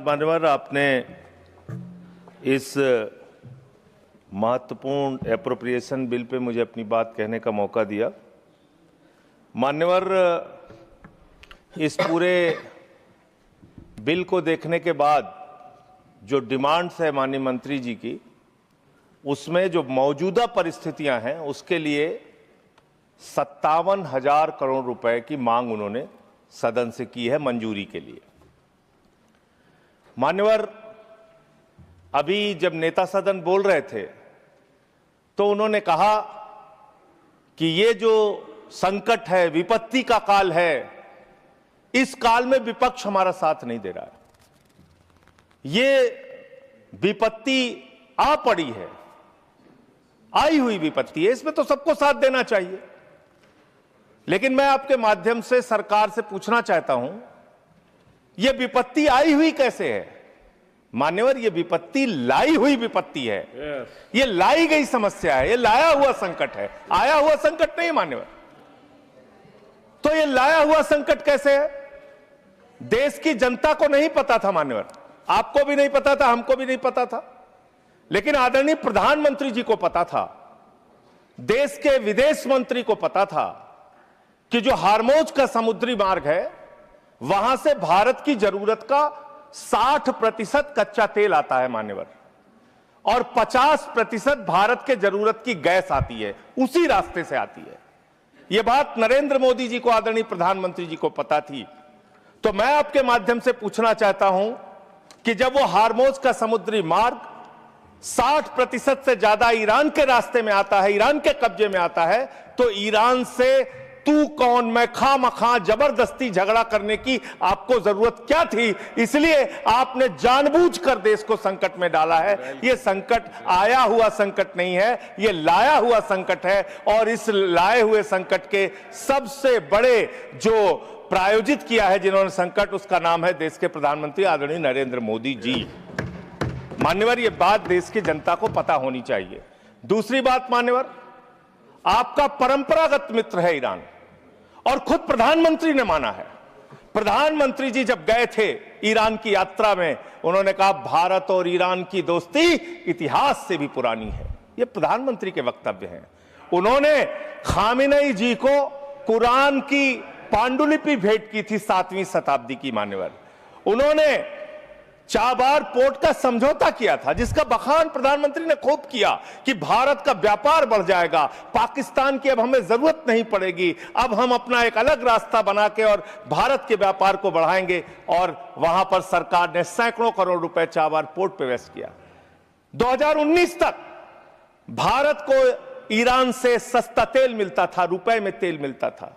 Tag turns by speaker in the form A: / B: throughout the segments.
A: मान्यवर, आपने इस महत्वपूर्ण एप्रोप्रिएशन बिल पे मुझे अपनी बात कहने का मौका दिया। मान्यवर, इस पूरे बिल को देखने के बाद जो डिमांड्स है माननीय मंत्री जी की, उसमें जो मौजूदा परिस्थितियां हैं उसके लिए 57,000 करोड़ रुपए की मांग उन्होंने सदन से की है मंजूरी के लिए। मान्यवर, अभी जब नेता सदन बोल रहे थे तो उन्होंने कहा कि ये जो संकट है, विपत्ति का काल है, इस काल में विपक्ष हमारा साथ नहीं दे रहा है। ये विपत्ति आ पड़ी है, आई हुई विपत्ति है, इसमें तो सबको साथ देना चाहिए। लेकिन मैं आपके माध्यम से सरकार से पूछना चाहता हूं, यह विपत्ति आई हुई कैसे है? मान्यवर, यह विपत्ति लाई हुई विपत्ति है। यह लाई गई समस्या है, यह लाया हुआ संकट है, आया हुआ संकट नहीं मान्यवर। तो यह लाया हुआ संकट कैसे है? देश की जनता को नहीं पता था मान्यवर, आपको भी नहीं पता था, हमको भी नहीं पता था, लेकिन आदरणीय प्रधानमंत्री जी को पता था, देश के विदेश मंत्री को पता था कि जो हार्मोज का समुद्री मार्ग है, वहां से भारत की जरूरत का 60% कच्चा तेल आता है मान्यवर, और 50% भारत के जरूरत की गैस आती है, उसी रास्ते से आती है। यह बात नरेंद्र मोदी जी को, आदरणीय प्रधानमंत्री जी को पता थी। तो मैं आपके माध्यम से पूछना चाहता हूं कि जब वो हार्मोज का समुद्री मार्ग 60% से ज्यादा ईरान के रास्ते में आता है, ईरान के कब्जे में आता है, तो ईरान से तू कौन मैं खामखा जबरदस्ती झगड़ा करने की आपको जरूरत क्या थी? इसलिए आपने जानबूझकर देश को संकट में डाला है। यह संकट आया हुआ संकट नहीं है, यह लाया हुआ संकट है, और इस लाए हुए संकट के सबसे बड़े जो प्रायोजित किया है जिन्होंने संकट, उसका नाम है देश के प्रधानमंत्री आदरणीय नरेंद्र मोदी जी। मान्यवर, यह बात देश की जनता को पता होनी चाहिए। दूसरी बात मान्यवर, आपका परंपरागत मित्र है ईरान, और खुद प्रधानमंत्री ने माना है। प्रधानमंत्री जी जब गए थे ईरान की यात्रा में, उन्होंने कहा भारत और ईरान की दोस्ती इतिहास से भी पुरानी है। यह प्रधानमंत्री के वक्तव्य हैं। उन्होंने खामेनेई जी को कुरान की पांडुलिपि भेंट की थी 7वीं शताब्दी की मान्यवर। उन्होंने चाबार पोर्ट का समझौता किया था, जिसका बखान प्रधानमंत्री ने खूब किया कि भारत का व्यापार बढ़ जाएगा, पाकिस्तान की अब हमें जरूरत नहीं पड़ेगी, अब हम अपना एक अलग रास्ता बना के और भारत के व्यापार को बढ़ाएंगे। और वहां पर सरकार ने सैकड़ों करोड़ रुपए चाबार पोर्ट पे वेस्ट किया। 2019 तक भारत को ईरान से सस्ता तेल मिलता था, रुपए में तेल मिलता था,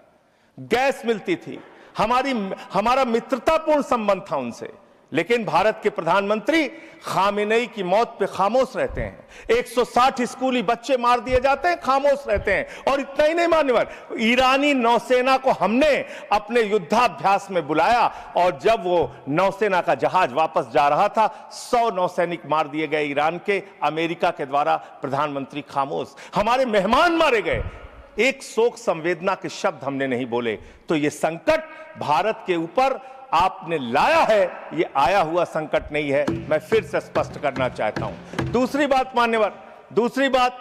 A: गैस मिलती थी, हमारा मित्रतापूर्ण संबंध था उनसे। लेकिन भारत के प्रधानमंत्री खामेनेई की मौत पे खामोश रहते हैं। 160 स्कूली बच्चे मार दिए जाते हैं, खामोश रहते हैं। और इतना ही नहीं मान्यवर, ईरानी नौसेना को हमने अपने युद्धाभ्यास में बुलाया, और जब वो नौसेना का जहाज वापस जा रहा था, 100 नौसैनिक मार दिए गए ईरान के, अमेरिका के द्वारा। प्रधानमंत्री खामोश। हमारे मेहमान मारे गए, एक शोक संवेदना के शब्द हमने नहीं बोले। तो ये संकट भारत के ऊपर आपने लाया है, ये आया हुआ संकट नहीं है, मैं फिर से स्पष्ट करना चाहता हूं। दूसरी बात मान्यवर, दूसरी बात,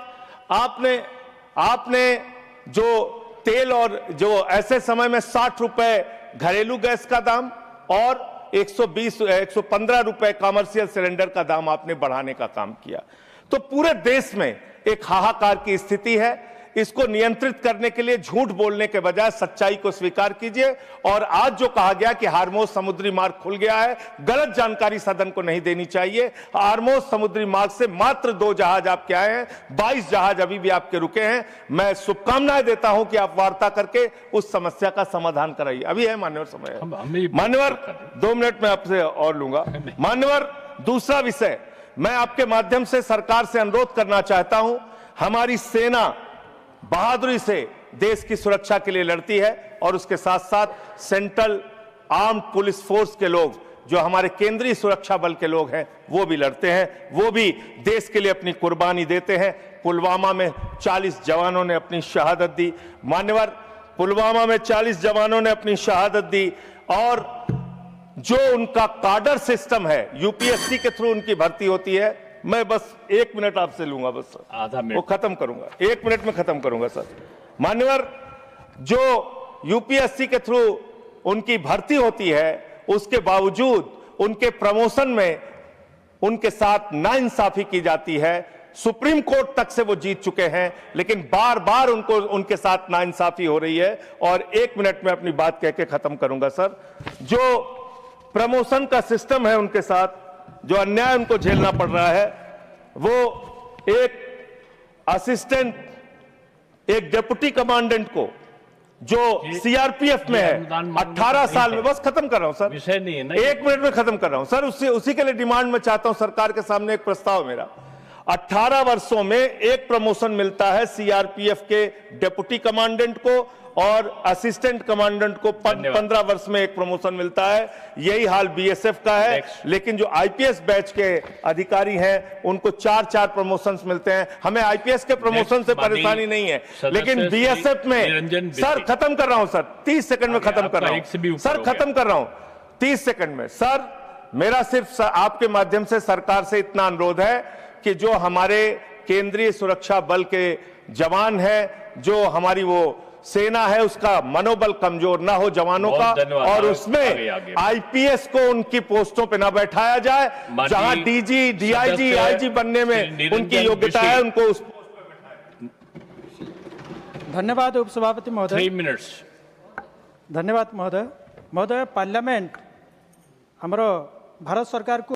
A: आपने जो तेल और जो ऐसे समय में 60 रुपए घरेलू गैस का दाम और 115 रुपए कमर्शियल सिलेंडर का दाम आपने बढ़ाने का काम किया। तो पूरे देश में एक हाहाकार की स्थिति है। इसको नियंत्रित करने के लिए झूठ बोलने के बजाय सच्चाई को स्वीकार कीजिए। और आज जो कहा गया कि हार्मोज समुद्री मार्ग खुल गया है, गलत जानकारी सदन को नहीं देनी चाहिए। हार्मोज समुद्री मार्ग से मात्र 2 जहाज आपके आए हैं, 22 जहाज अभी भी आपके रुके हैं। मैं शुभकामनाएं देता हूं कि आप वार्ता करके उस समस्या का समाधान कराइए। अभी है मान्यवर समय है। मान्यवर, 2 मिनट में आपसे और लूंगा। मान्यवर, दूसरा विषय, मैं आपके माध्यम से सरकार से अनुरोध करना चाहता हूं। हमारी सेना बहादुरी से देश की सुरक्षा के लिए लड़ती है, और उसके साथ साथ सेंट्रल आर्म्ड पुलिस फोर्स के लोग, जो हमारे केंद्रीय सुरक्षा बल के लोग हैं, वो भी लड़ते हैं, वो भी देश के लिए अपनी कुर्बानी देते हैं। पुलवामा में 40 जवानों ने अपनी शहादत दी मान्यवर, पुलवामा में 40 जवानों ने अपनी शहादत दी। और जो उनका काडर सिस्टम है, यूपीएससी के थ्रू उनकी भर्ती होती है। मैं बस 1 मिनट आपसे लूंगा, बस सर,
B: आधा मिनट,
A: वो खत्म करूंगा, 1 मिनट में खत्म करूंगा सर। मान्यवर, जो यूपीएससी के थ्रू उनकी भर्ती होती है, उसके बावजूद उनके प्रमोशन में उनके साथ नाइंसाफी की जाती है। सुप्रीम कोर्ट तक से वो जीत चुके हैं, लेकिन बार बार उनके साथ नाइंसाफी हो रही है। और 1 मिनट में अपनी बात कह के खत्म करूंगा सर। जो प्रमोशन का सिस्टम है उनके साथ, जो अन्याय उनको झेलना पड़ रहा है, वो एक असिस्टेंट, एक डिप्टी कमांडेंट को जो सीआरपीएफ में है, 18 साल में, बस खत्म कर रहा हूं सर,
B: विषय नहीं है ना,
A: 1 मिनट में खत्म कर रहा हूं सर। उसी के लिए डिमांड में चाहता हूं, सरकार के सामने एक प्रस्ताव मेरा। 18 वर्षों में एक प्रमोशन मिलता है सीआरपीएफ के डिप्टी कमांडेंट को, और असिस्टेंट कमांडेंट को 15 वर्ष में एक प्रमोशन मिलता है। यही हाल बीएसएफ का है। लेकिन जो आईपीएस बैच के अधिकारी हैं, उनको 4-4 प्रमोशंस मिलते हैं। हमें आईपीएस के प्रमोशन से परेशानी नहीं है, लेकिन बीएसएफ में, सर खत्म कर रहा हूं सर, 30 सेकंड में खत्म कर रहा हूं सर, खत्म कर रहा हूं 30 सेकंड में सर। मेरा सिर्फ आपके माध्यम से सरकार से इतना अनुरोध है कि जो हमारे केंद्रीय सुरक्षा बल के जवान हैं, जो हमारी वो सेना है, उसका मनोबल कमजोर ना हो जवानों का, और उसमें आईपीएस को उनकी पोस्टों पे ना बैठाया जाए। जहां डीजी, डीआईजी, आईजी बनने में उनकी योग्यता है, उनको उस पोस्ट पे बैठाया।
C: धन्यवाद उपसभापति महोदय।
B: 3 मिनट्स।
C: धन्यवाद महोदय। महोदय, पार्लियामेंट हमरो भारत सरकार को